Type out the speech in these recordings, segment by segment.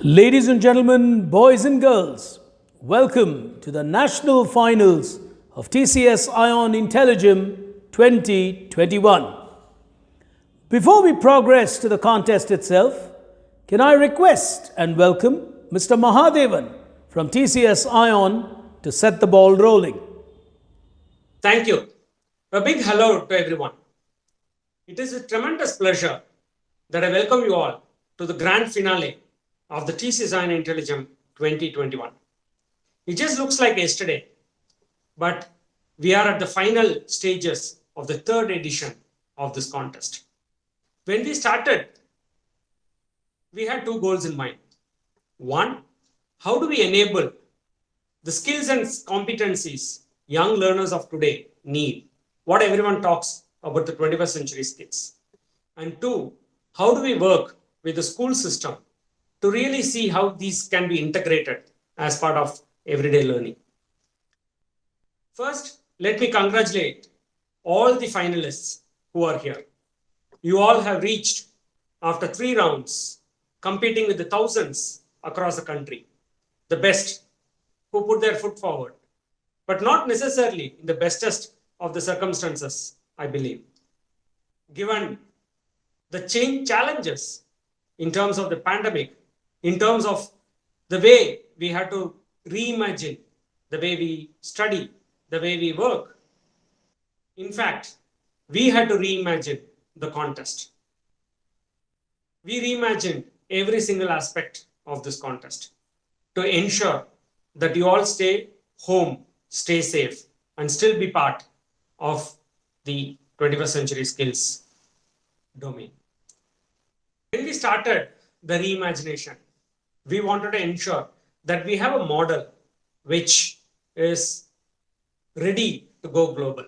Ladies and gentlemen, boys and girls, welcome to the national finals of TCS iON IntelliGem 2021. Before we progress to the contest itself, can I request and welcome Mr. Mahadevan from TCS iON to set the ball rolling. Thank you. A big hello to everyone. It is a tremendous pleasure that I welcome you all to the grand finale of the TCS iON IntelliGem 2021. It just looks like yesterday, but we are at the final stages of the third edition of this contest. When we started, we had two goals in mind. One, how do we enable the skills and competencies young learners of today need, what everyone talks about the 21st century skills. And two, how do we work with the school system to really see how these can be integrated as part of everyday learning. First, let me congratulate all the finalists who are here. You all have reached, after 3 rounds, competing with the thousands across the country, the best who put their foot forward, but not necessarily in the bestest of the circumstances, I believe. Given the challenges in terms of the pandemic, in terms of the way we had to reimagine the way we study, the way we work. In fact, we had to reimagine the contest. We reimagined every single aspect of this contest to ensure that you all stay home, stay safe, and still be part of the 21st century skills domain. When we started the reimagination, we wanted to ensure that we have a model which is ready to go global.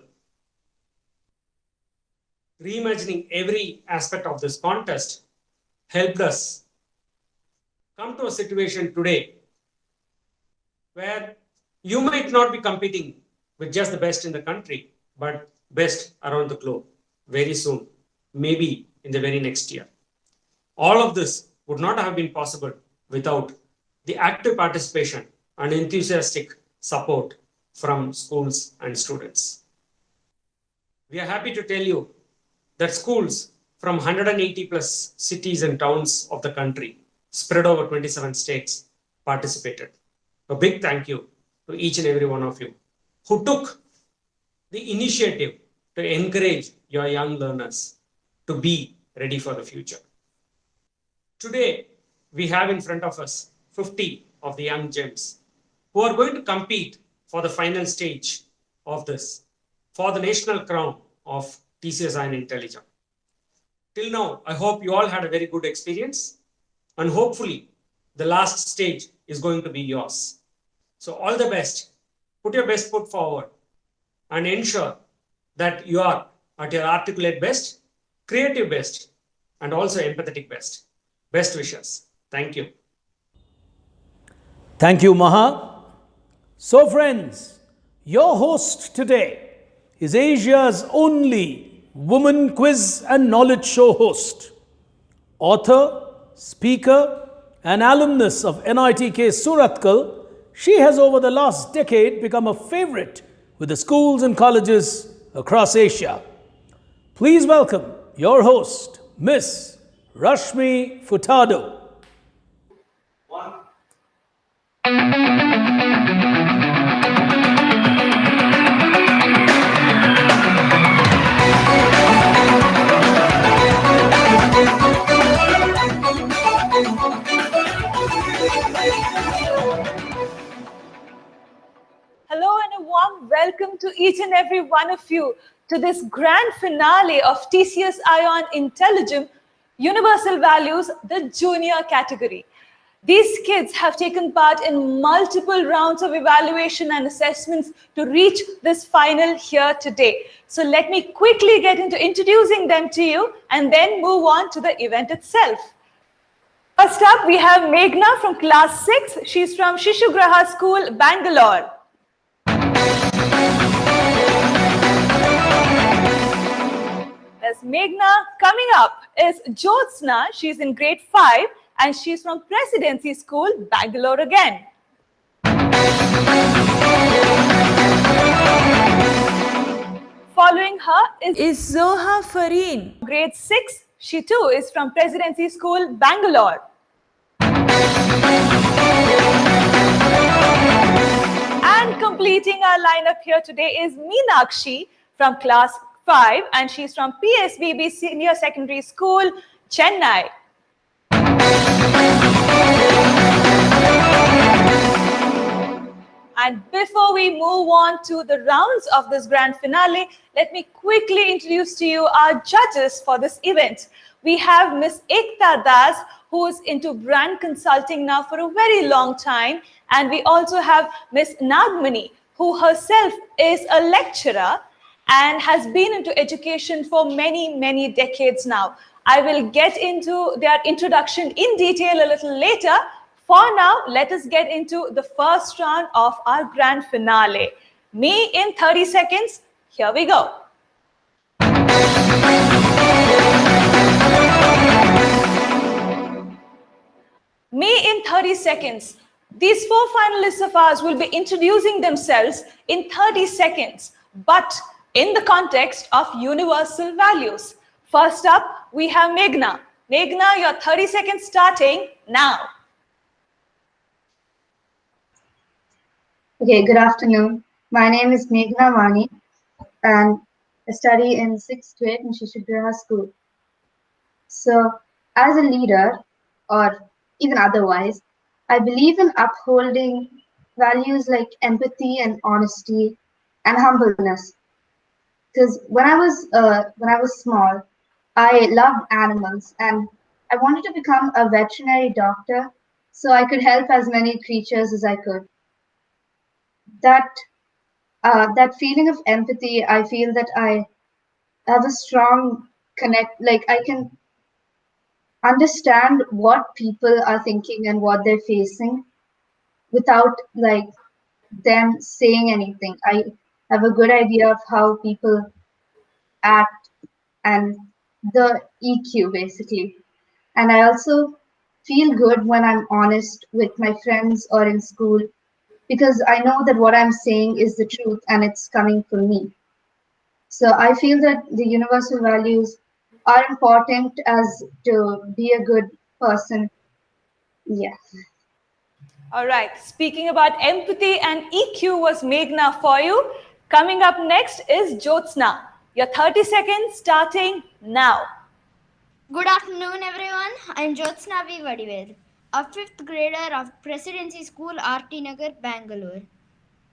Reimagining every aspect of this contest helped us come to a situation today where you might not be competing with just the best in the country, but best around the globe very soon, maybe in the very next year. All of this would not have been possible without the active participation and enthusiastic support from schools and students. We are happy to tell you that schools from 180 plus cities and towns of the country, spread over 27 states, participated. A big thank you to each and every one of you who took the initiative to encourage your young learners to be ready for the future. Today, we have in front of us 50 of the young gems who are going to compete for the final stage of this, for the national crown of TCS iON IntelliGem. Till now, I hope you all had a very good experience, and hopefully the last stage is going to be yours. So all the best. Put your best foot forward and ensure that you are at your articulate best, creative best, and also empathetic best. Best wishes. Thank you. Thank you, Maha. So friends, your host today is Asia's only woman quiz and knowledge show host, author, speaker, and alumnus of NITK Surathkal. She has over the last decade become a favorite with the schools and colleges across Asia. Please welcome your host, Miss Rashmi Furtado. Hello and a warm welcome to each and every one of you to this grand finale of TCS iON IntelliGem Universal Values, the junior category. These kids have taken part in multiple rounds of evaluation and assessments to reach this final here today. So let me quickly get into introducing them to you and then move on to the event itself. First up, we have Meghna from class 6. She's from Shishugraha School, Bangalore. As Meghna, coming up is Jyotsna. She's in grade 5 and she's from Presidency School, Bangalore again. Following her is Zoha Fareen, grade 6. She too is from Presidency School, Bangalore. And completing our lineup here today is Meenakshi from class 5, and she's from PSBB Senior Secondary School, Chennai. And before we move on to the rounds of this grand finale, let me quickly introduce to you our judges for this event. We have Miss Ekta Das, who is into brand consulting now for a very long time. And we also have Miss Nagmani, who herself is a lecturer and has been into education for many, many decades now. I will get into their introduction in detail a little later. For now, let us get into the first round of our grand finale. Me in 30 seconds. Here we go. Me in 30 seconds. These 4 finalists of ours will be introducing themselves in 30 seconds, but in the context of universal values. First up, we have Meghna. Meghna, your 30 seconds starting now. Okay, good afternoon. My name is Meghna Vani, and I study in 6th grade in Shishigriha School. So, as a leader, or even otherwise, I believe in upholding values like empathy and honesty and humbleness. Because when I was small, I loved animals, and I wanted to become a veterinary doctor so I could help as many creatures as I could. That feeling of empathy, I feel that I have a strong connect, like I can understand what people are thinking and what they're facing without like them saying anything. I have a good idea of how people act and the EQ basically. And I also feel good when I'm honest with my friends or in school because I know that what I'm saying is the truth and it's coming from me. So I feel that the universal values are important as to be a good person. Yeah. All right, speaking about empathy and EQ was Meghna for you. Coming up next is Jyotsna. Your 30 seconds starting now. Good afternoon, everyone. I'm Jyotsna V. Vadivel, a 5th grader of Presidency School, RT Nagar, Bangalore.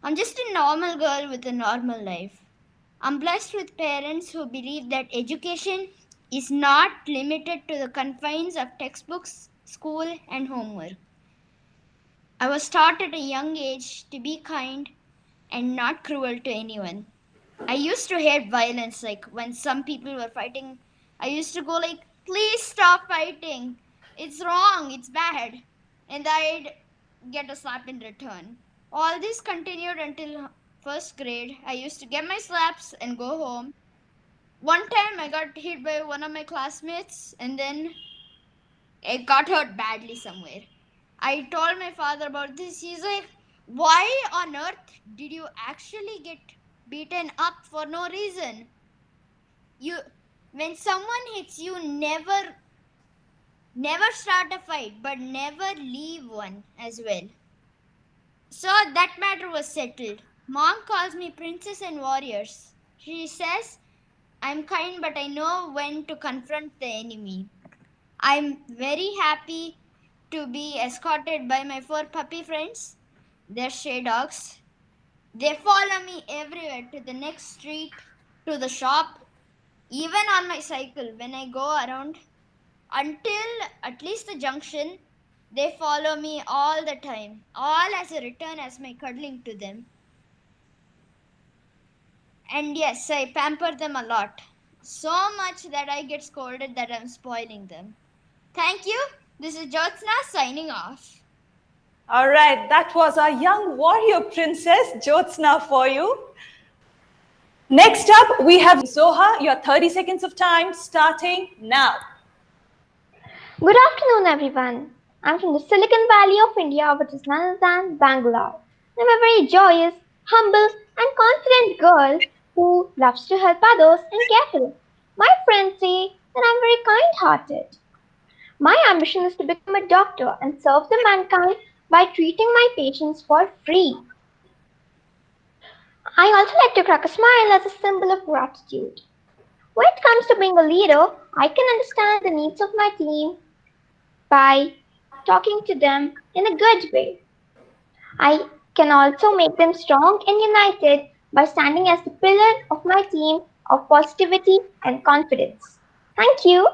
I'm just a normal girl with a normal life. I'm blessed with parents who believe that education is not limited to the confines of textbooks, school, and homework. I was taught at a young age to be kind and not cruel to anyone. I used to hate violence, like when some people were fighting, I used to go like, please stop fighting. It's wrong, it's bad. And I'd get a slap in return. All this continued until 1st grade. I used to get my slaps and go home. One time I got hit by one of my classmates and then I got hurt badly somewhere. I told my father about this. He's like, why on earth did you actually get beaten up for no reason? When someone hits you, never start a fight, but never leave one as well. So that matter was settled. Mom calls me princess and warriors. She says, I'm kind, but I know when to confront the enemy. I'm very happy to be escorted by my 4 puppy friends. They're stray dogs. They follow me everywhere, to the next street, to the shop, even on my cycle when I go around. Until at least the junction, they follow me all the time, all as a return as my cuddling to them. And yes, I pamper them a lot. So much that I get scolded that I'm spoiling them. Thank you. This is Jyotsna signing off. All right, that was our young warrior princess, Jyotsna, for you. Next up, we have Zoha. Your 30 seconds of time starting now. Good afternoon, everyone. I'm from the Silicon Valley of India, which is none other than Bangalore. I'm a very joyous, humble, and confident girl who loves to help others and careful. My friends say that I'm very kind hearted. My ambition is to become a doctor and serve the mankind by treating my patients for free. I also like to crack a smile as a symbol of gratitude. When it comes to being a leader, I can understand the needs of my team by talking to them in a good way. I can also make them strong and united by standing as the pillar of my team of positivity and confidence. Thank you.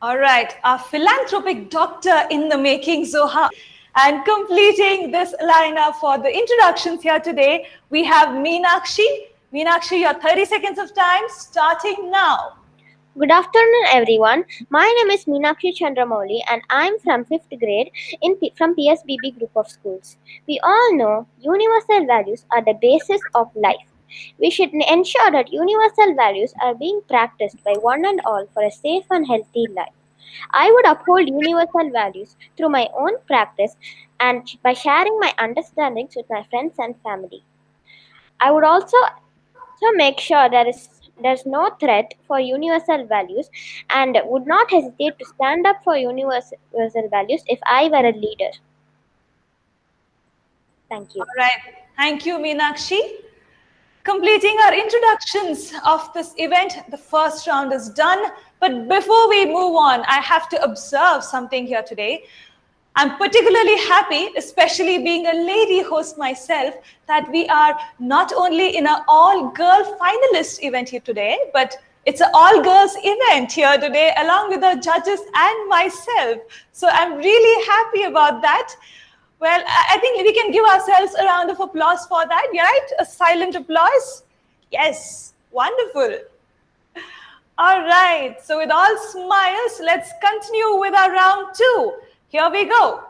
All right, our philanthropic doctor in the making, Zoha. And completing this lineup for the introductions here today, we have Meenakshi. Meenakshi, your 30 seconds of time starting now. Good afternoon, everyone. My name is Meenakshi Chandramouli, and I'm from 5th grade from PSBB group of schools. We all know universal values are the basis of life. We should ensure that universal values are being practiced by one and all for a safe and healthy life. I would uphold universal values through my own practice and by sharing my understandings with my friends and family. I would also make sure there's no threat for universal values and would not hesitate to stand up for universal values if I were a leader. Thank you. All right, thank you, Meenakshi. Completing our introductions of this event, the first round is done. But before we move on, I have to observe something here today. I'm particularly happy, especially being a lady host myself, that we are not only in an all-girl finalist event here today, but it's an all-girls event here today, along with the judges and myself. So I'm really happy about that. Well, I think we can give ourselves a round of applause for that, right? A silent applause. Yes, wonderful. All right, so with all smiles, let's continue with our round two. Here we go.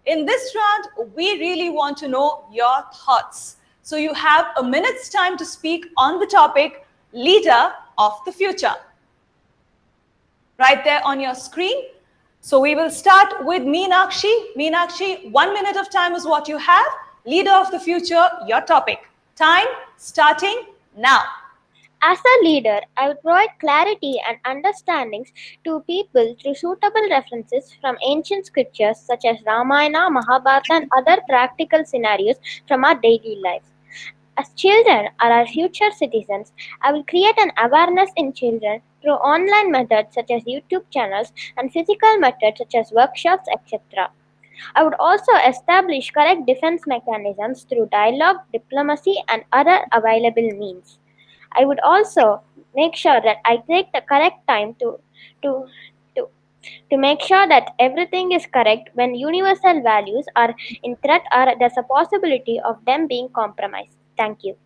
In this round, we really want to know your thoughts. So you have a minute's time to speak on the topic, leader of the future. Right there on your screen. So we will start with Meenakshi. Meenakshi, 1 minute of time is what you have. Leader of the future, your topic. Time starting now. As a leader, I would provide clarity and understandings to people through suitable references from ancient scriptures such as Ramayana, Mahabharata, and other practical scenarios from our daily lives. As children are our future citizens, I will create an awareness in children through online methods such as YouTube channels and physical methods such as workshops, etc. I would also establish correct defense mechanisms through dialogue, diplomacy, and other available means. I would also make sure that I take the correct time to make sure that everything is correct when universal values are in threat or there's a possibility of them being compromised. Thank you.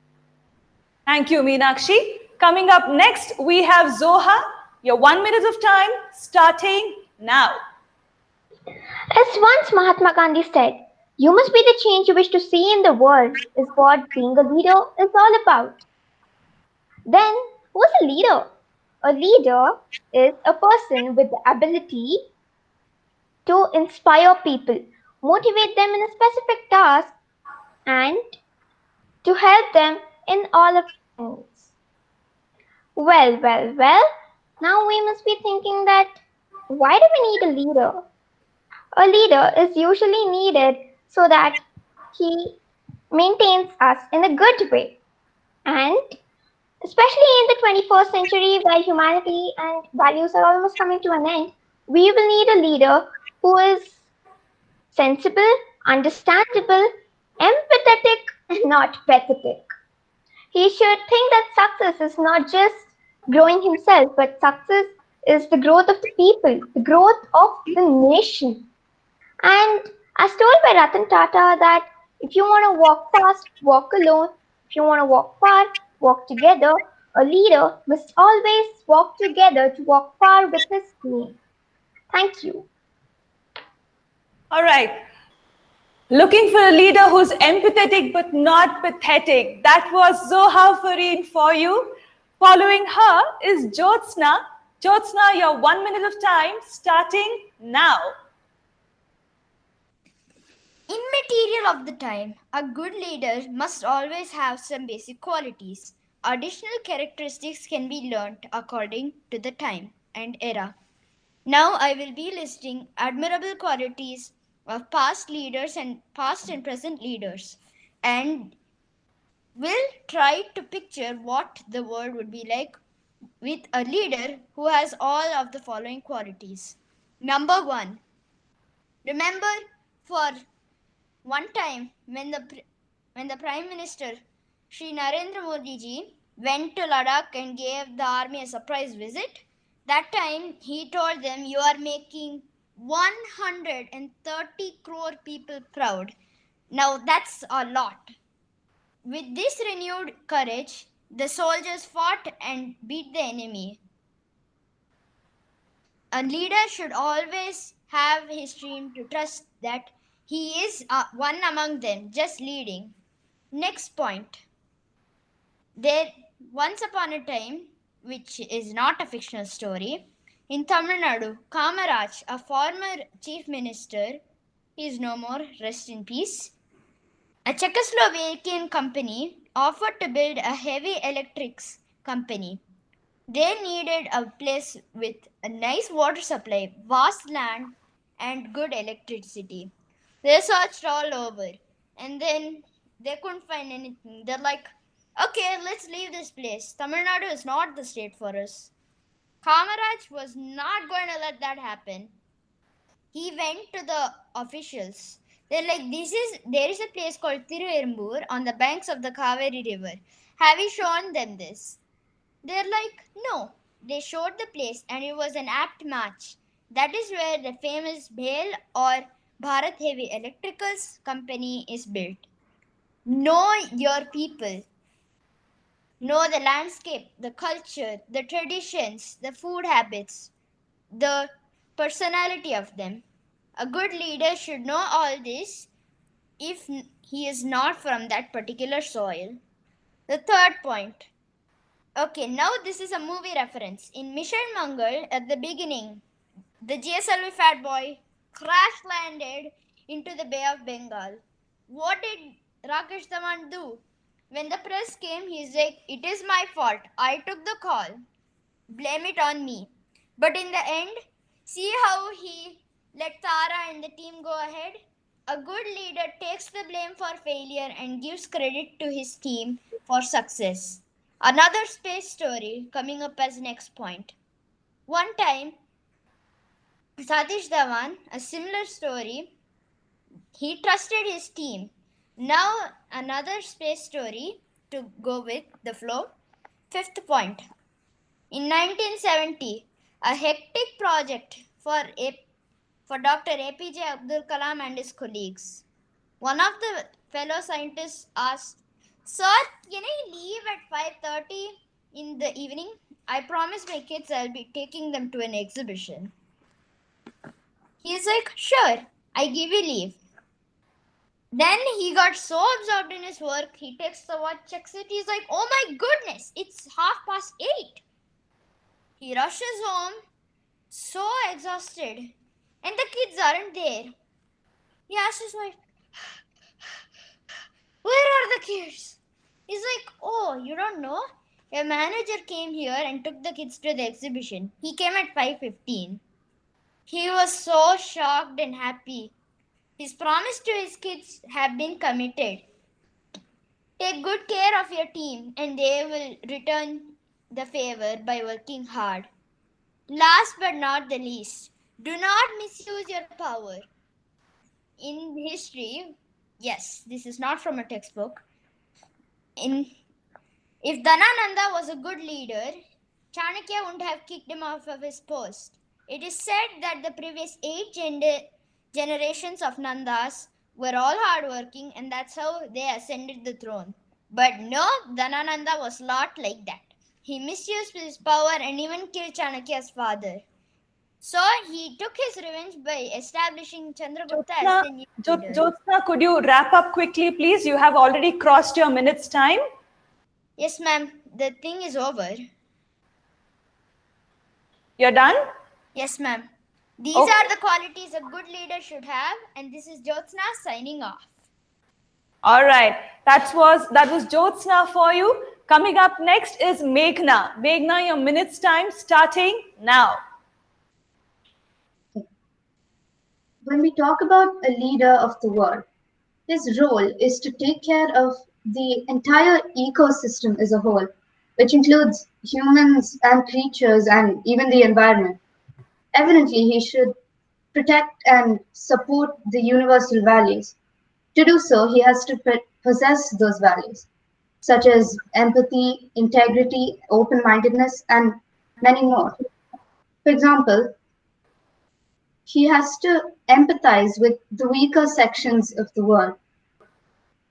Thank you, Meenakshi. Coming up next, we have Zoha. Your 1 minute of time starting now. As once Mahatma Gandhi said, you must be the change you wish to see in the world, is what being a leader is all about. Then, who's a leader? A leader is a person with the ability to inspire people, motivate them in a specific task, and to help them in all of things. Well. Now we must be thinking that why do we need a leader? A leader is usually needed so that he maintains us in a good way. And especially in the 21st century where humanity and values are almost coming to an end, we will need a leader who is sensible, understandable, empathetic, and not pathetic. He should think that success is not just growing himself, but success is the growth of the people, the growth of the nation. And as told by Ratan Tata that if you want to walk fast, walk alone. If you want to walk far, walk together. A leader must always walk together to walk far with his team. Thank you. All right. Looking for a leader who's empathetic but not pathetic. That was Zoha Fareen for you. Following her is Jyotsna. Jyotsna, your 1 minute of time starting now. Immaterial of the time, a good leader must always have some basic qualities. Additional characteristics can be learnt according to the time and era. Now I will be listing admirable qualities of past leaders and past and present leaders, and will try to picture what the world would be like with a leader who has all of the following qualities. Number 1. Remember, for one time when the Prime Minister Sri Narendra Modi ji went to Ladakh and gave the army a surprise visit, that time he told them, you are making 130 crore people proud. Now that's a lot. With this renewed courage, the soldiers fought and beat the enemy. A leader should always have his team to trust that he is one among them, just leading. Next point. There, once upon a time, which is not a fictional story, in Tamil Nadu, Kamaraj, a former chief minister, he is no more, rest in peace. A Czechoslovakian company offered to build a heavy electrics company. They needed a place with a nice water supply, vast land, and good electricity. They searched all over and then they couldn't find anything. They're like, okay, let's leave this place. Tamil Nadu is not the state for us. Kamaraj was not going to let that happen. He went to the officials. They're like, there is a place called Tiruvembur on the banks of the Kaveri River. Have you shown them this? They're like, no. They showed the place and it was an apt match. That is where the famous BHEL or Bharat Heavy Electricals company is built. Know your people. Know the landscape, the culture, the traditions, the food habits, the personality of them. A good leader should know all this if he is not from that particular soil. The third point. Okay, now this is a movie reference. In Mission Mangal, at the beginning, the GSLV fat boy crash landed into the Bay of Bengal. What did Rakesh Taman do? When the press came, he's like, it is my fault. I took the call. Blame it on me. But in the end, see how he let Tara and the team go ahead? A good leader takes the blame for failure and gives credit to his team for success. Another space story coming up as next point. One time, Satish Dhawan, a similar story, he trusted his team. Now, another space story to go with the flow. Fifth point. In 1970, a hectic project for Dr. APJ Abdul Kalam and his colleagues. One of the fellow scientists asked, Sir, can I leave at 5:30 in the evening? I promise my kids I'll be taking them to an exhibition. He's like, sure, I give you leave. Then he got so absorbed in his work, he takes the watch, checks it, he's like, oh my goodness, it's 8:30. He rushes home, so exhausted, and the kids aren't there. He asks his wife, where are the kids? He's like, oh, you don't know? A manager came here and took the kids to the exhibition. He came at 5:15. He was so shocked and happy. His promise to his kids have been committed. Take good care of your team and they will return the favor by working hard. Last but not the least, do not misuse your power. In history, yes, this is not from a textbook. If Dhanananda was a good leader, Chanakya wouldn't have kicked him off of his post. It is said that the previous 8 generations of Nandas were all hardworking and that's how they ascended the throne. But no, Dhanananda was not like that. He misused his power and even killed Chanakya's father. So he took his revenge by establishing Chandragupta as the new leader. Jyotsna, could you wrap up quickly, please? You have already crossed your minute's time. Yes, ma'am. The thing is over. You're done? Yes, ma'am. These Okay. are the qualities a good leader should have, and this is Jyotsna signing off. All right. That was Jyotsna for you. Coming up next is Meghna. Meghna, your minute's time starting now. When we talk about a leader of the world, his role is to take care of the entire ecosystem as a whole, which includes humans and creatures and even the environment. Evidently, he should protect and support the universal values. To do so, he has to possess those values, such as empathy, integrity, open mindedness, and many more. For example, he has to empathize with the weaker sections of the world.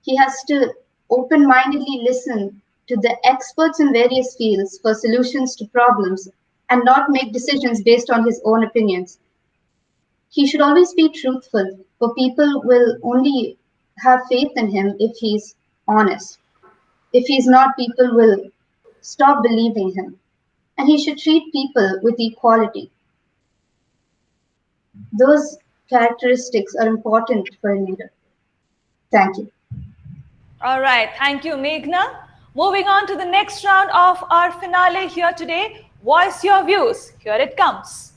He has to open mindedly listen to the experts in various fields for solutions to problems and not make decisions based on his own opinions. He should always be truthful, for people will only have faith in him if he's honest. If he's not, people will stop believing him. And he should treat people with equality. Those characteristics are important for a leader. Thank you. All right. Thank you, Meghna. Moving on to the next round of our finale here today. Voice your views. Here it comes.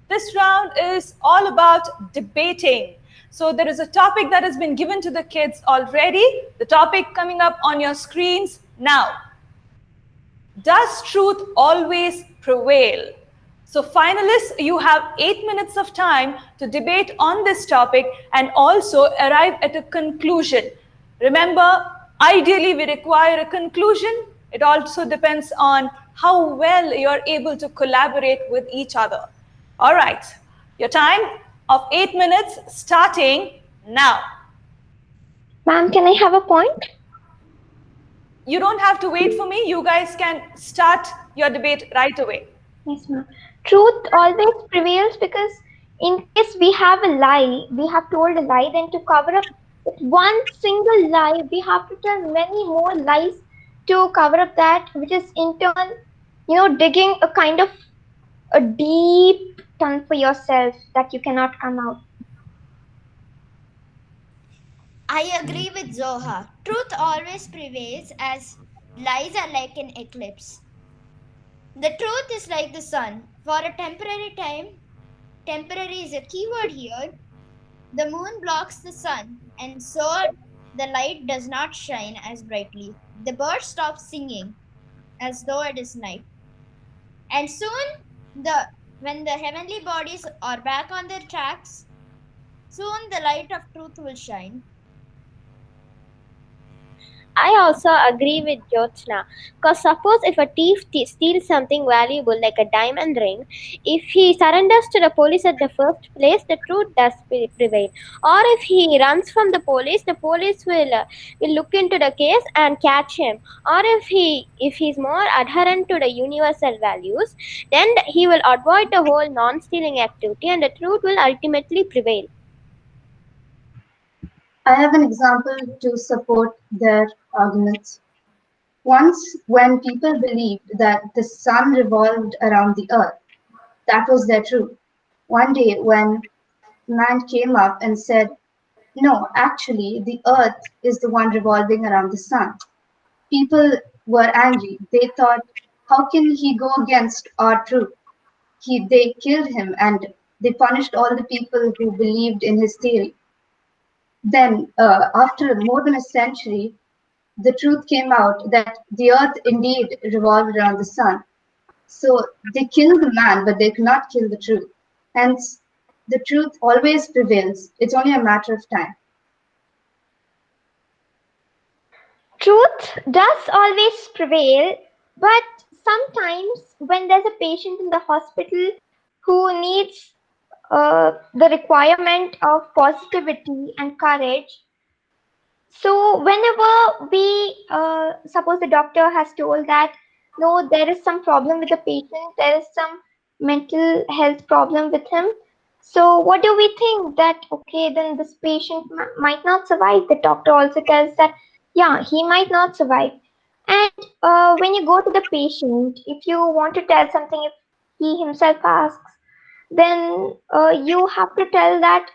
This round is all about debating. So there is a topic that has been given to the kids already. The topic coming up on your screens now. Does truth always prevail? So finalists, you have 8 minutes of time to debate on this topic and also arrive at a conclusion. Remember, ideally we require a conclusion. It also depends on how well you're able to collaborate with each other. All right, your time of 8 minutes starting now. Ma'am, can I have a point? You don't have to wait for me. You guys can start your debate right away. Yes, ma'am. Truth always prevails because in case we have a lie, we have told a lie, then to cover up one single lie, we have to tell many more lies to cover up that, which is in turn, digging a kind of a deep tunnel for yourself that you cannot come out. I agree with Zoha. Truth always prevails as lies are like an eclipse. The truth is like the sun. For a temporary time, temporary is a keyword here. The moon blocks the sun, and so the light does not shine as brightly. The bird stops singing as though it is night. And soon, when the heavenly bodies are back on their tracks, soon the light of truth will shine. I also agree with Jyotsna. Because suppose if a thief steals something valuable like a diamond ring, if he surrenders to the police at the first place, the truth does prevail. Or if he runs from the police will look into the case and catch him. Or if he's more adherent to the universal values, then he will avoid the whole non-stealing activity, and the truth will ultimately prevail. I have an example to support their arguments. Once, when people believed that the sun revolved around the earth, that was their truth. One day, when man came up and said, no, actually, the earth is the one revolving around the sun, people were angry. They thought, how can he go against our truth? They killed him and they punished all the people who believed in his theory. Then, after more than a century, the truth came out that the earth indeed revolved around the sun. So they killed the man, but they could not kill the truth. Hence, the truth always prevails. It's only a matter of time. Truth does always prevail, but sometimes when there's a patient in the hospital who needs the requirement of positivity and courage, So whenever we suppose the doctor has told that no, there is some problem with the patient, there is some mental health problem with him. So what do we think that okay, then this patient might not survive? The doctor also tells that yeah, he might not survive. And when you go to the patient, if you want to tell something, if he himself asks, then you have to tell that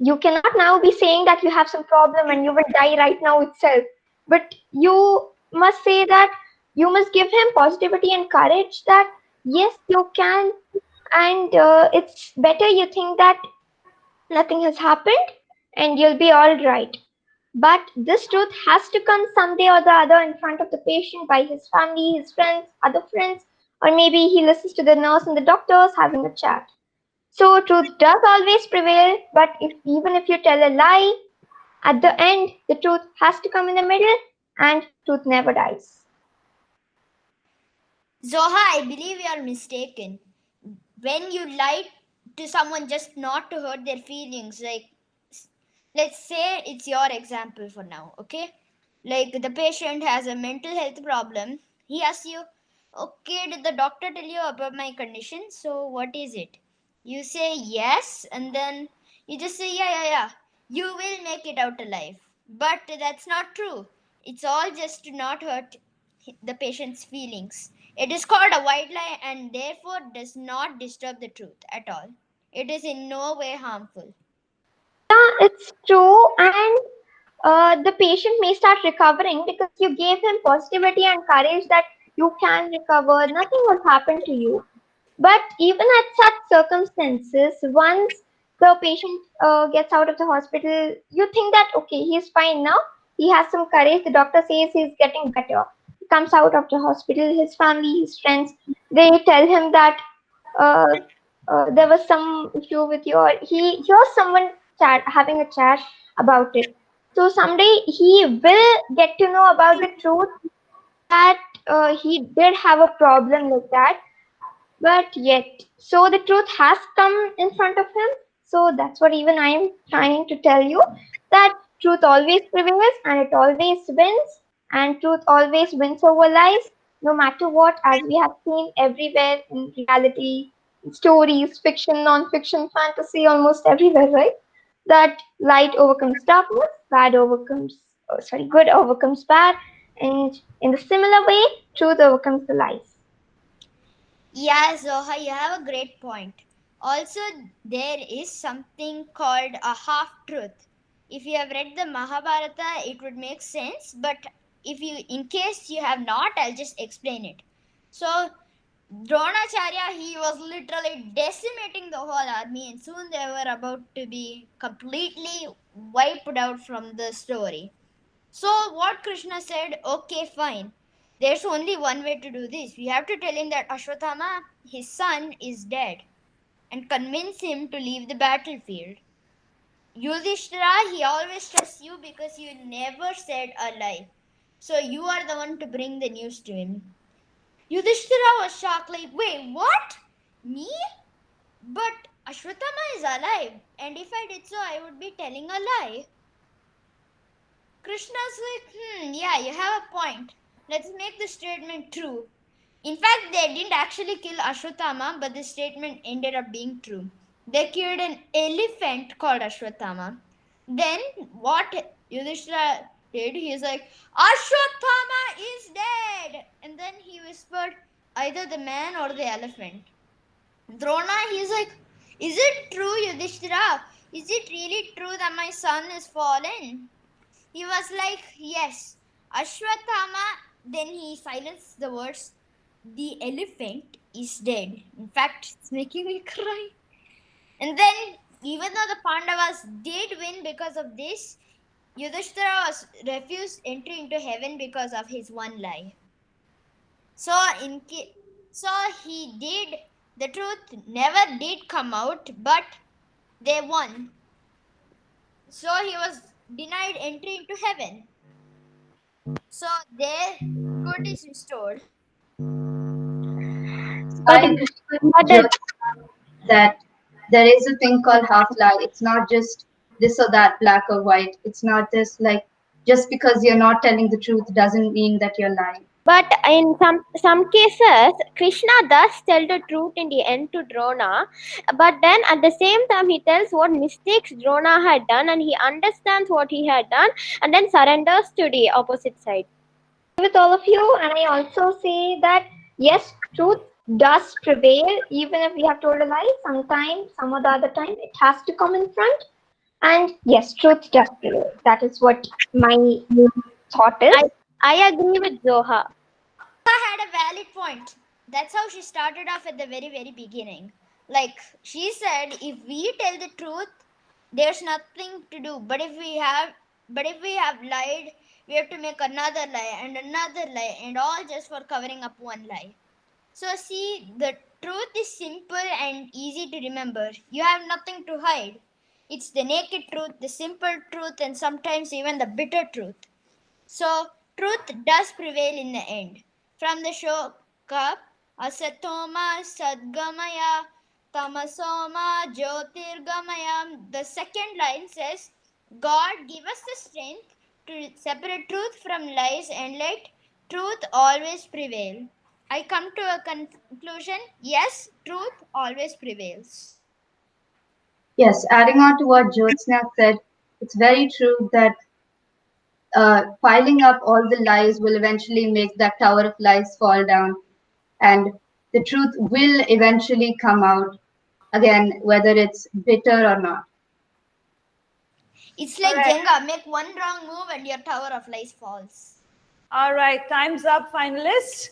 you cannot now be saying that you have some problem and you will die right now itself, but you must say that you must give him positivity and courage that yes you can, and it's better you think that nothing has happened and you'll be all right. But this truth has to come someday or the other in front of the patient by his family, his friends, other friends, or maybe he listens to the nurse and the doctors having a chat. So truth does always prevail, but even if you tell a lie, at the end the truth has to come in the middle, and truth never dies. Zoha, I believe you are mistaken. When you lie to someone just not to hurt their feelings, like let's say it's your example for now, okay? Like the patient has a mental health problem. He asks you, okay, did the doctor tell you about my condition? So what is it? You say yes, and then you just say, yeah, yeah, yeah. You will make it out alive. But that's not true. It's all just to not hurt the patient's feelings. It is called a white lie and therefore does not disturb the truth at all. It is in no way harmful. Yeah, it's true, and the patient may start recovering because you gave him positivity and courage that you can recover, nothing will happen to you. But even at such circumstances, once the patient gets out of the hospital, you think that okay, he's fine now. He has some courage. The doctor says he's getting better. He comes out of the hospital. His family, his friends, they tell him that uh, there was some issue with your. He hears someone having a chat about it. So someday he will get to know about the truth that he did have a problem like that, but yet, so the truth has come in front of him. So that's what even I am trying to tell you, that truth always prevails and it always wins, and truth always wins over lies, no matter what, as we have seen everywhere in reality, stories, fiction, non fiction, fantasy, almost everywhere, right? That light overcomes darkness, bad overcomes, oh, sorry, good overcomes bad, and in the similar way, truth overcomes the lies. Yeah, Zoha, you have a great point. Also, there is something called a half truth. If you have read the Mahabharata, it would make sense, but if you, in case you have not, I'll just explain it. So, Dronacharya, he was literally decimating the whole army, and soon they were about to be completely wiped out from the story. So, what Krishna said, okay, fine. There's only one way to do this. We have to tell him that Ashwathama, his son, is dead and convince him to leave the battlefield. Yudhishthira, he always trusts you because you never said a lie. So, you are the one to bring the news to him. Yudhishthira was shocked, like, wait, what? Me? But Ashwathama is alive, and if I did so, I would be telling a lie. Krishna's like, yeah, you have a point. Let's make the statement true. In fact, they didn't actually kill Ashwatthama, but the statement ended up being true. They killed an elephant called Ashwatthama. Then, what Yudhishthira did, he's like, Ashwatthama is dead! And then he whispered, either the man or the elephant. Drona, he's like, is it true, Yudhishthira? Is it really true that my son is fallen? He was like, yes. Ashwathama, then he silenced the words, the elephant is dead. In fact, it's making me cry. And then, even though the Pandavas did win because of this, Yudhishthira was refused entry into heaven because of his one lie. So, so he did, the truth never did come out, but they won. So he was denied entry into heaven. So their good is restored. But I the, agree with but the Jyoti that there is a thing called half lie. It's not just this or that, black or white. It's not just like just because you're not telling the truth doesn't mean that you're lying. But in some cases, Krishna does tell the truth in the end to Drona, but then at the same time he tells what mistakes Drona had done, and he understands what he had done, and then surrenders to the opposite side. With all of you, and I also say that yes, truth does prevail, even if we have told a lie. Sometimes, some of the other time, it has to come in front. And yes, truth does prevail. That is what my thought is. I agree with Zoha. Had a valid point. That's how she started off at the very, very beginning. Like she said, if we tell the truth, there's nothing to do. But if we have lied, we have to make another lie and all just for covering up one lie. So see, the truth is simple and easy to remember. You have nothing to hide. It's the naked truth, the simple truth, and sometimes even the bitter truth. So truth does prevail in the end. From the shloka, Asatoma Sadgamaya Tamasoma Jyotirgamaya, the second line says, God give us the strength to separate truth from lies and let truth always prevail. I come to a conclusion, yes, truth always prevails. Yes, adding on to what Jyotsna said, it's very true that piling up all the lies will eventually make that tower of lies fall down, and the truth will eventually come out, again, whether it's bitter or not. It's like Jenga, make one wrong move and your tower of lies falls. All right, time's up, finalists.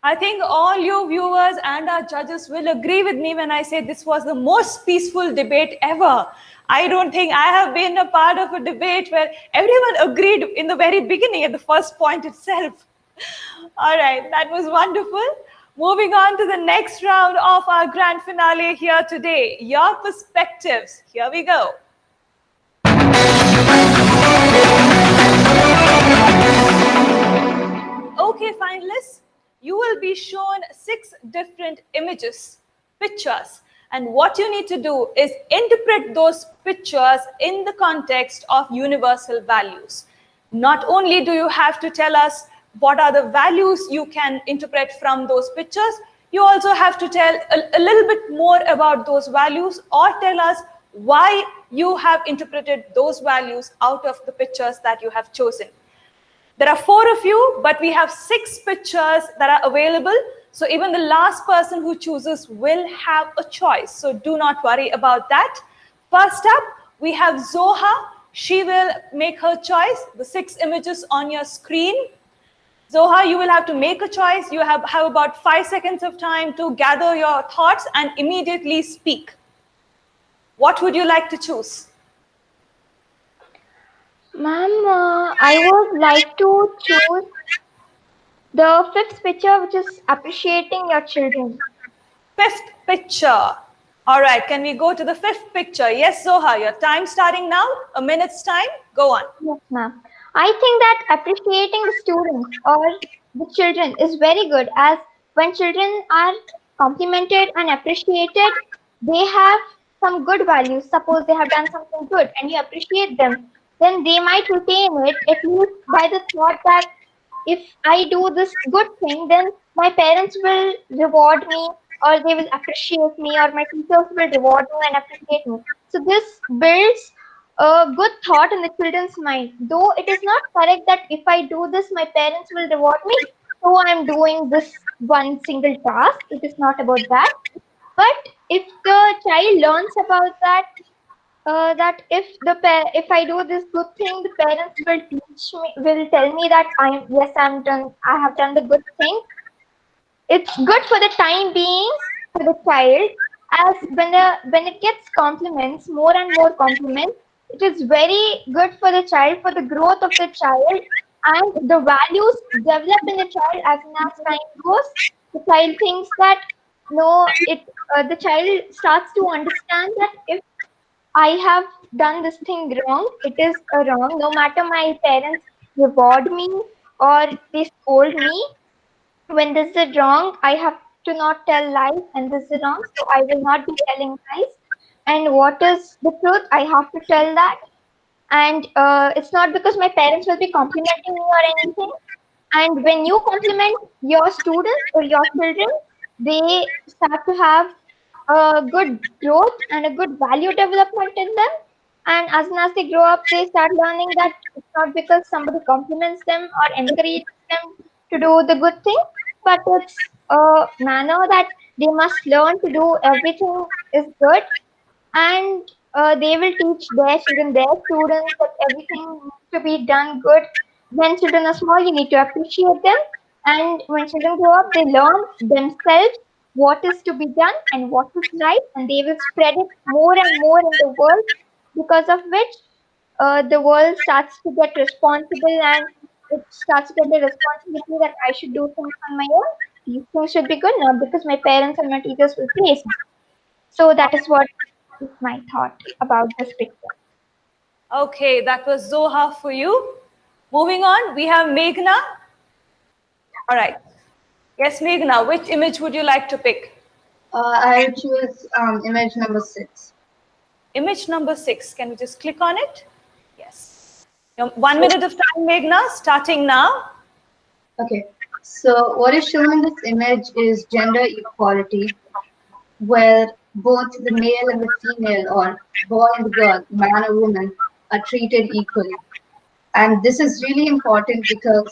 I think all you viewers and our judges will agree with me when I say this was the most peaceful debate ever. I don't think I have been a part of a debate where everyone agreed in the very beginning at the first point itself. All right, that was wonderful. Moving on to the next round of our grand finale here today. Your perspectives. Here we go. Okay, finalists, you will be shown 6 different images, pictures, and what you need to do is interpret those pictures in the context of universal values. Not only do you have to tell us what are the values you can interpret from those pictures, you also have to tell a little bit more about those values or tell us why you have interpreted those values out of the pictures that you have chosen. There are 4 of you, but we have 6 pictures that are available. So even the last person who chooses will have a choice. So do not worry about that. First up, we have Zoha. She will make her choice. The 6 images on your screen. Zoha, you will have to make a choice. You have about 5 seconds of time to gather your thoughts and immediately speak. What would you like to choose? Ma'am, I would like to choose the 5th picture, which is appreciating your children. 5th picture. All right, can we go to the 5th picture? Yes, Zoha, your time starting now. A minute's time. Go on. Yes, ma'am. I think that appreciating the students or the children is very good, as when children are complimented and appreciated, they have some good values. Suppose they have done something good and you appreciate them, then they might retain it at least by the thought that if I do this good thing, then my parents will reward me or they will appreciate me or my teachers will reward me and appreciate me. So this builds a good thought in the children's mind. Though it is not correct that if I do this, my parents will reward me, so I'm doing this one single task. It is not about that. But if the child learns about that, that if I do this good thing, the parents will teach me, will tell me that I have done the good thing. It's good for the time being for the child, as when it gets compliments, more and more compliments, it is very good for the child, for the growth of the child, and the values develop in the child as time goes. The child thinks that no, the child starts to understand that if I have done this thing wrong, it is a wrong. No matter my parents reward me or they scold me, when this is wrong, I have to not tell lies, and this is wrong, so I will not be telling lies. And what is the truth? I have to tell that. And it's not because my parents will be complimenting me or anything. And when you compliment your students or your children, they start to have a good growth and a good value development in them. And as soon as they grow up, they start learning that it's not because somebody compliments them or encourages them to do the good thing, but it's a manner that they must learn to do everything is good. And they will teach their children, their students, that everything needs to be done good. When children are small, you need to appreciate them. And when children grow up, they learn themselves what is to be done and what is right, and they will spread it more and more in the world, because of which the world starts to get responsible, and it starts to get the responsibility that I should do things on my own. These things should be good, not because my parents and my teachers will praise me. So that is what is my thought about this picture. Okay, that was Zoha for you. Moving on, we have Meghna. All right. Yes, Meghna, which image would you like to pick? I'll choose image number 6. Image number 6. Can we just click on it? Yes. 1 minute of time, Meghna, starting now. Okay, so what is shown in this image is gender equality, where both the male and the female, or boy and girl, man or woman, are treated equally. And this is really important because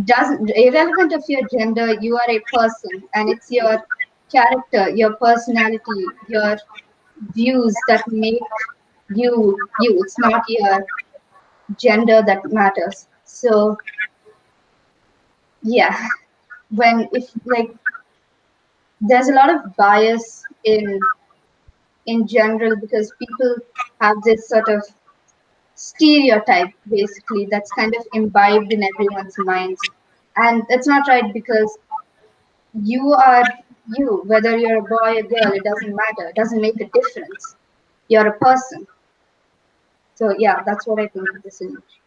doesn't irrelevant of your gender, you are a person, and it's your character, your personality, your views that make you you. It's not your gender that matters. So yeah, when if like there's a lot of bias in general because people have this sort of stereotype basically that's kind of imbibed in everyone's minds, and that's not right because you are you, whether you're a boy or girl, it doesn't matter, it doesn't make a difference, you're a person. So yeah, that's what I think of this image.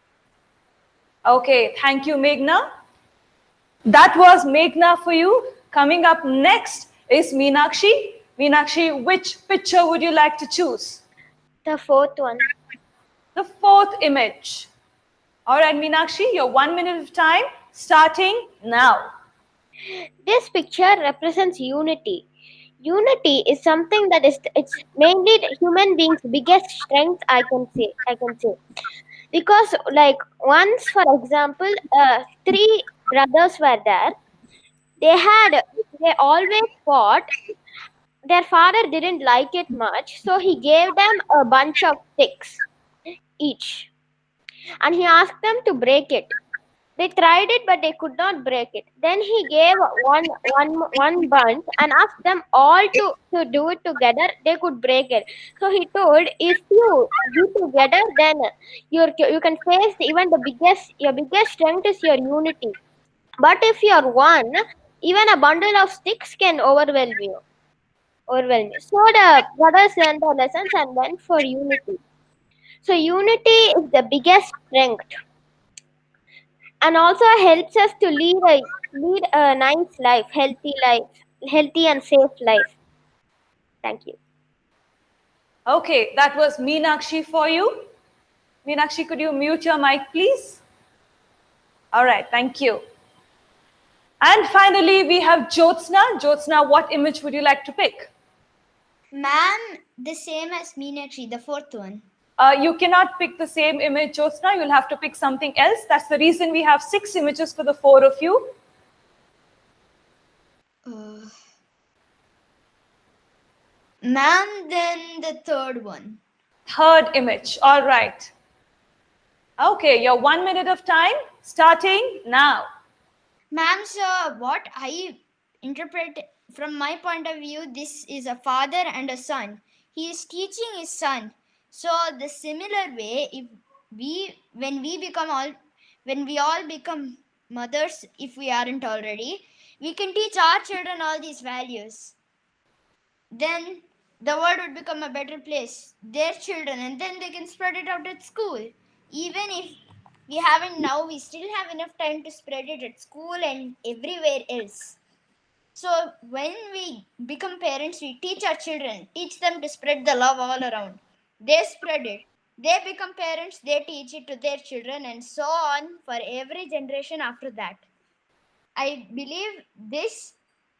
Okay, thank you, Meghna. That was Meghna for you. Coming up next is Meenakshi. Meenakshi, which picture would you like to choose? The fourth one. The fourth image. All right, Meenakshi, your 1 minute of time starting now. This picture represents unity. Unity is something that it's mainly the human being's biggest strength. I can say because like once, for example, three brothers were there. They always fought. Their father didn't like it much, so he gave them a bunch of sticks each, and he asked them to break it. They tried it, but they could not break it. Then he gave one bunch and asked them all to do it together. They could break it. So he told, if you do together, then you can face even your biggest strength is your unity. But if you're one, even a bundle of sticks can overwhelm you. So the brothers learned the lessons and went for unity. So unity is the biggest strength, and also helps us to lead a nice life, healthy and safe life. Thank you. Okay, that was Meenakshi for you. Meenakshi, could you mute your mic, please? All right, thank you. And finally, we have Jyotsna. Jyotsna, what image would you like to pick? Ma'am, the same as Meenakshi, the fourth one. You cannot pick the same image, Jyotsna. You'll have to pick something else. That's the reason we have 6 images for the 4 of you. Ma'am, then the third one. Third image. All right. Okay, your 1 minute of time starting now. Ma'am, sir, what I interpret from my point of view, this is a father and a son. He is teaching his son. So the similar way, if when we all become mothers, if we aren't already, we can teach our children all these values. Then the world would become a better place. Their children, and then they can spread it out at school. Even if we haven't now, we still have enough time to spread it at school and everywhere else. So when we become parents, we teach our children, teach them to spread the love all around. They spread it. They become parents, they teach it to their children, and so on for every generation after that. I believe this,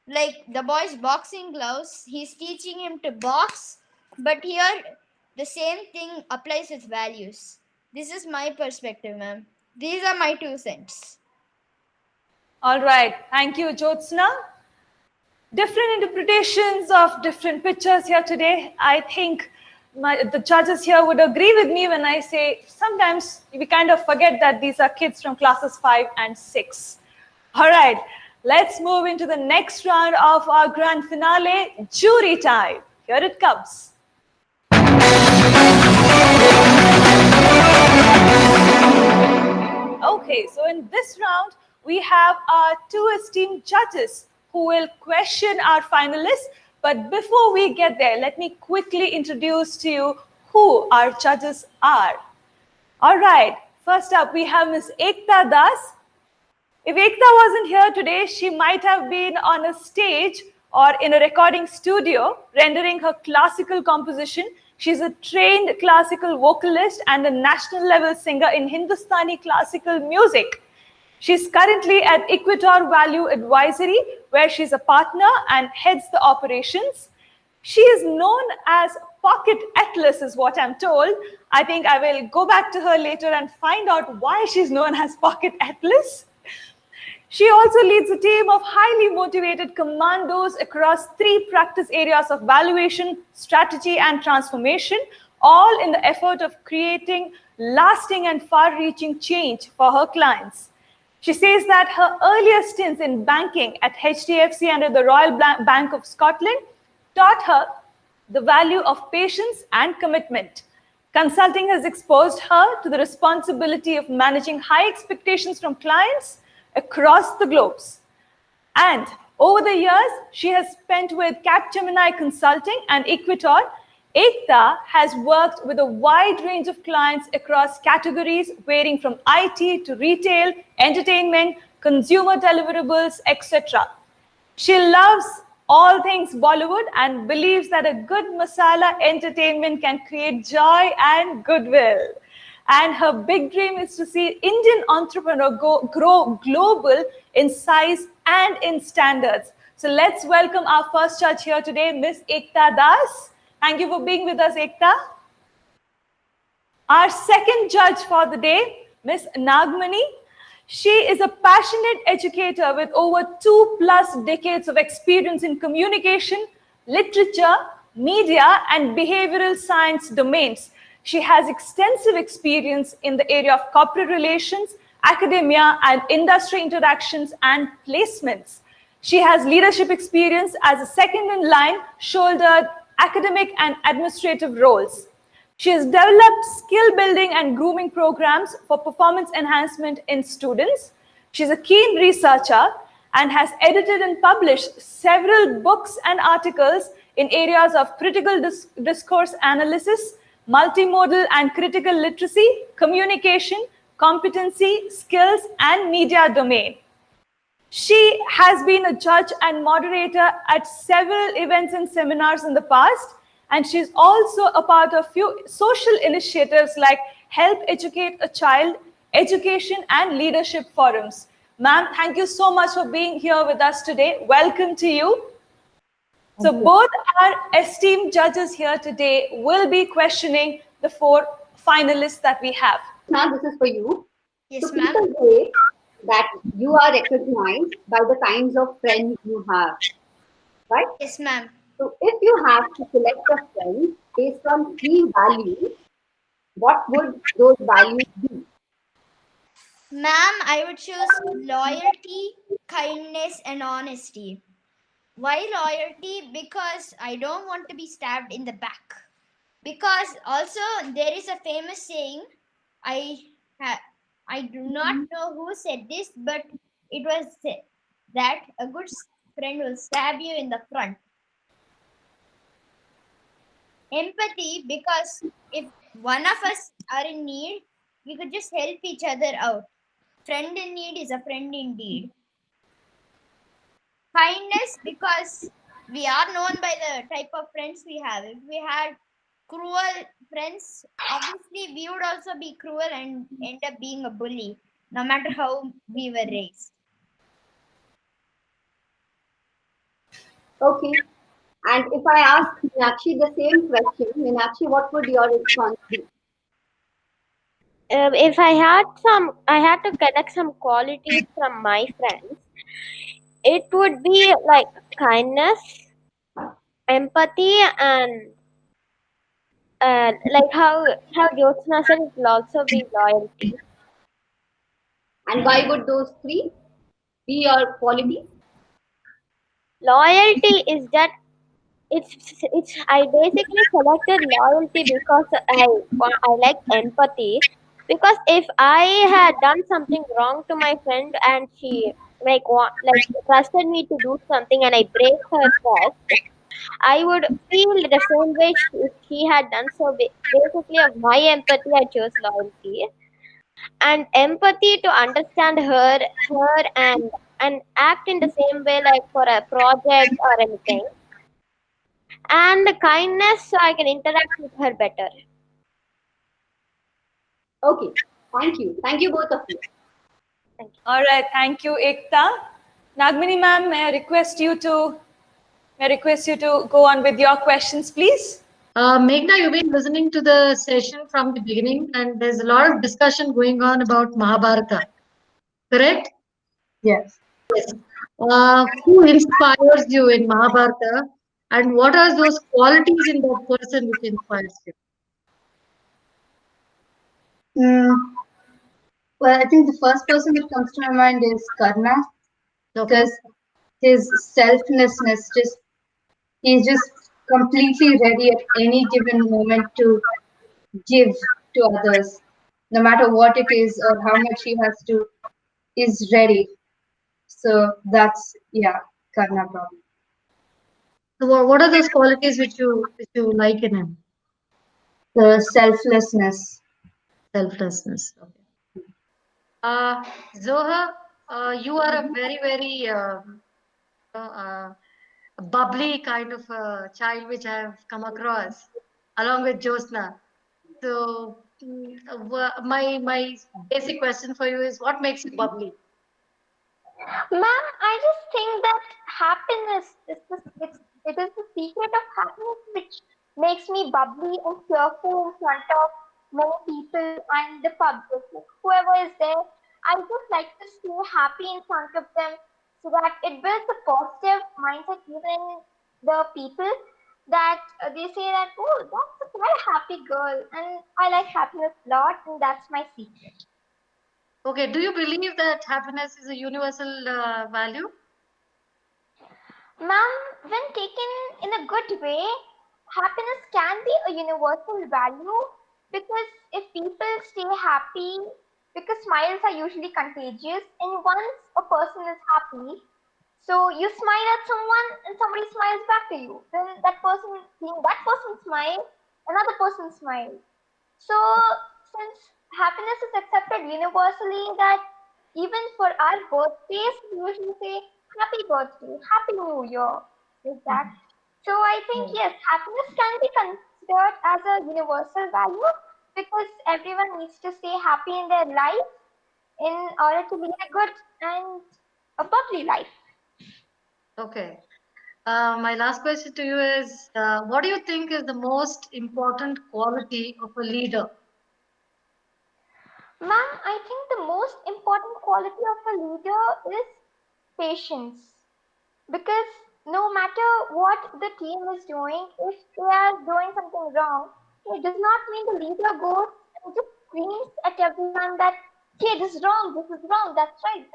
like the boy's boxing gloves, he's teaching him to box, but here the same thing applies with values. This is my perspective, ma'am. These are my 2 cents. All right. Thank you, Jyotsna. Different interpretations of different pictures here today. I think the judges here would agree with me when I say sometimes we kind of forget that these are kids from classes 5 and 6. All right, let's move into the next round of our grand finale, jury time. Here it comes. Okay, so in this round, we have our 2 esteemed judges who will question our finalists. But before we get there, let me quickly introduce to you who our judges are. All right, first up, we have Ms. Ekta Das. If Ekta wasn't here today, she might have been on a stage or in a recording studio rendering her classical composition. She's a trained classical vocalist and a national level singer in Hindustani classical music. She's currently at Equitor Value Advisory, where she's a partner and heads the operations. She is known as Pocket Atlas, is what I'm told. I think I will go back to her later and find out why she's known as Pocket Atlas. She also leads a team of highly motivated commandos across 3 practice areas of valuation, strategy, and transformation, all in the effort of creating lasting and far-reaching change for her clients. She says that her earlier stints in banking at HDFC and at the Royal Bank of Scotland taught her the value of patience and commitment. Consulting has exposed her to the responsibility of managing high expectations from clients across the globes. And over the years, she has spent with Capgemini Consulting and Equitor. Ekta has worked with a wide range of clients across categories varying from IT to retail, entertainment, consumer deliverables, etc. She loves all things Bollywood and believes that a good masala entertainment can create joy and goodwill. And her big dream is to see Indian entrepreneur grow global in size and in standards. So let's welcome our first judge here today, Ms. Ekta Das. Thank you for being with us, Ekta. Our second judge for the day, Ms. Nagmani. She is a passionate educator with over 2+ decades of experience in communication, literature, media, and behavioral science domains. She has extensive experience in the area of corporate relations, academia, and industry interactions and placements. She has leadership experience as a second-in-line, shouldered academic and administrative roles. She has developed skill building and grooming programs for performance enhancement in students. She's a keen researcher and has edited and published several books and articles in areas of critical discourse analysis, multimodal and critical literacy, communication, competency, skills, and media domain. She has been a judge and moderator at several events and seminars in the past, and she's also a part of few social initiatives like Help Educate a Child, Education and Leadership Forums. Ma'am, thank you so much for being here with us today. Welcome to you. So both our esteemed judges here today will be questioning the 4 finalists that we have. Now this is for you. Yes, So ma'am. people say that you are recognized by the kinds of friends you have, right? Yes, ma'am. So if you have to select a friend based on 3 values, what would those values be? Ma'am, I would choose loyalty, kindness, and honesty. Why loyalty? Because I don't want to be stabbed in the back. Because also there is a famous saying, I do not know who said this, but it was said that a good friend will stab you in the front. Empathy, because if one of us are in need, we could just help each other out. Friend in need is a friend indeed. Kindness, because we are known by the type of friends we have. If we had cruel friends, obviously we would also be cruel and end up being a bully, no matter how we were raised. Okay. And if I ask Meenakshi the same question, Meenakshi, what would your response be? If I had to collect some qualities from my friends. It would be like kindness, empathy, and like how Jyotsna said, it will also be loyalty. And why would those three be your qualities? Loyalty is that it's I basically selected loyalty because I like empathy, because if I had done something wrong to my friend and she like trusted me to do something and I break her trust, I would feel the same way if she had done so. Basically, of my empathy, I chose loyalty and empathy to understand her and act in the same way, like for a project or anything. And kindness, so I can interact with her better. Okay. Thank you. Thank you, both of you. All right, thank you, Ekta. Nagmini ma'am, may I request you to go on with your questions, please? Meghna, you've been listening to the session from the beginning, and there's a lot of discussion going on about Mahabharata. Correct? Yes. Yes. Who inspires you in Mahabharata, and what are those qualities in that person which inspires you? Well, I think the first person that comes to my mind is Karna, Okay. because his selflessness, he's just completely ready at any given moment to give to others, no matter what it is or how much he has to, is ready. So that's, yeah, Karna probably. So what are those qualities which you like in him? The selflessness. Selflessness. Okay. Zoha, you are a very, very bubbly kind of a child which I have come across, along with Josna. So, my basic question for you is, what makes you bubbly? Ma'am, I just think that happiness it is the secret of happiness which makes me bubbly and cheerful in front of many people and the public. Like, whoever is there, I just like to stay happy in front of them so that it builds a positive mindset even in the people that they say that, oh, that's a very happy girl. And I like happiness a lot, and that's my secret. Okay, do you believe that happiness is a universal value? Ma'am, when taken in a good way, happiness can be a universal value because if people stay happy, because smiles are usually contagious, and once a person is happy, so you smile at someone and somebody smiles back to you. Then that person, seeing that person smile, another person smiles. So, since happiness is accepted universally, that even for our birthdays, we usually say happy birthday, happy new year, like that. So, I think yes, happiness can be considered as a universal value because everyone needs to stay happy in their life in order to lead a good and a bubbly life. Okay. My last question to you is, what do you think is the most important quality of a leader? Ma'am, I think the most important quality of a leader is patience. Because no matter what the team is doing, if they are doing something wrong, it does not mean the leader goes and just screams at everyone that, hey, this is wrong, that's right.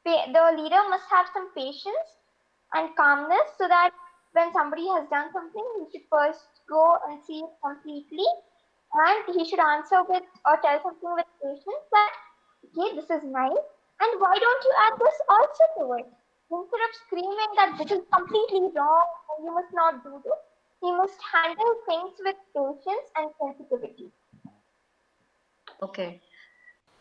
The leader must have some patience and calmness so that when somebody has done something, he should first go and see it completely and he should answer with or tell something with patience that, okay, this is nice, and why don't you add this also to it? Instead of screaming that this is completely wrong and you must not do this, he must handle things with patience and sensitivity. Okay.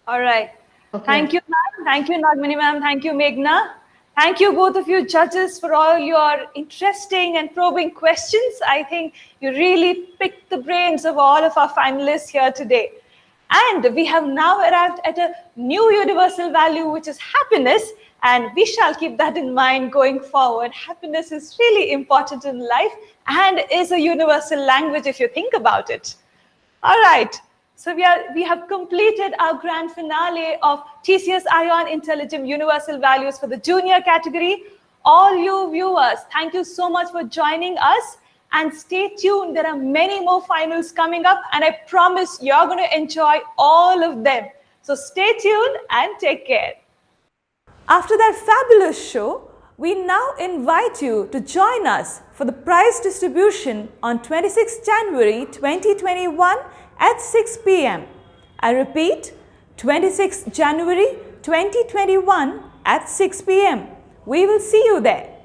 All right. Okay. Thank you, ma'am. Thank you, Nagmini ma'am. Thank you, Meghna. Thank you, both of you judges, for all your interesting and probing questions. I think you really picked the brains of all of our finalists here today. And we have now arrived at a new universal value, which is happiness. And we shall keep that in mind going forward. Happiness is really important in life and is a universal language if you think about it. All right. So we have completed our grand finale of TCS iON IntelliGem Universal Values for the junior category. All you viewers, thank you so much for joining us. And stay tuned. There are many more finals coming up. And I promise you're going to enjoy all of them. So stay tuned and take care. After that fabulous show, we now invite you to join us for the prize distribution on 26 January 2021 at 6 p.m. I repeat, 26 January 2021 at 6 p.m. We will see you there.